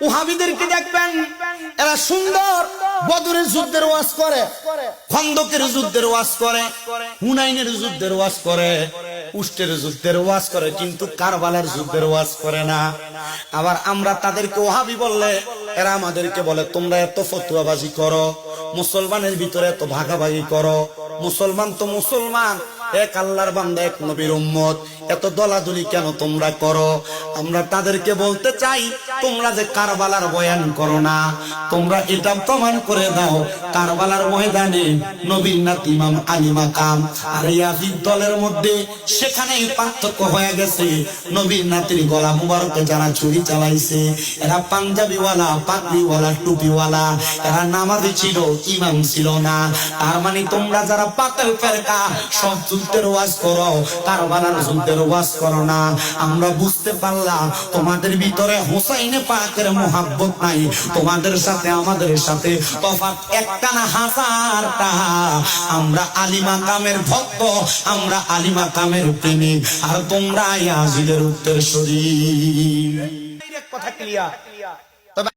ওহাবিদেরকে দেখবেন এরা সুন্দর বদরের যুদ্ধের ওয়াজ করে, খন্দকের যুদ্ধের ওয়াজ করে, হুনাইনের যুদ্ধের ওয়াজ করে, উষ্টের যুদ্ধের ওয়াজ করে, কিন্তু কারবালার যুদ্ধের ওয়াজ করে না। আবার আমরা তাদেরকে ওহাবি বললে এরা আমাদেরকে বলে তোমরা এত ফতুয়াবাজি করো, মুসলমানের ভিতরে এত ভাগাভাগি করো, মুসলমান তো মুসলমান, এক আল্লাহর বান্দা, এক নবীর উম্মত, এত দলাদলি কেন তোমরা করো? আমরা তাদেরকে বলতে চাই তোমরা যে কারবালার বয়ান করো না, তোমরা এটা প্রমাণ করে দাও কারবালার ময়দানে নবীর নাতি ইমাম আলী মাকাম আর ইয়াজিদ দলের মধ্যে সেখানে পার্থক্য হয়ে গেছে। নবীর নাতির গলা মুবারকে যারা ছুরি চালাইছে এরা পাঞ্জাবিওয়ালা, পাগড়িওয়ালা, টুপিওয়ালা, এরা নামাজি ছিল, ইমাম ছিল না। তার মানে তোমরা যারা পাতাল ফেরকা সব যুদ্ধের ওয়াজ করো, কারবালার যুদ্ধের ওয়াজ করো না। আমরা বুঝতে পারলাম তোমাদের ভিতরে হুসাইনে পাকের মুহাব্বত নাই, তোমাদের সাথে আমাদের সাথে তফাৎ একটা না হাজারটা। আমরা আলী মাকামের ভক্ত, আমরা আলী মাকামের প্রেমিক, আর তোমরা ইয়াজিদের উত্তরসূরি। কথা ক্লিয়ার।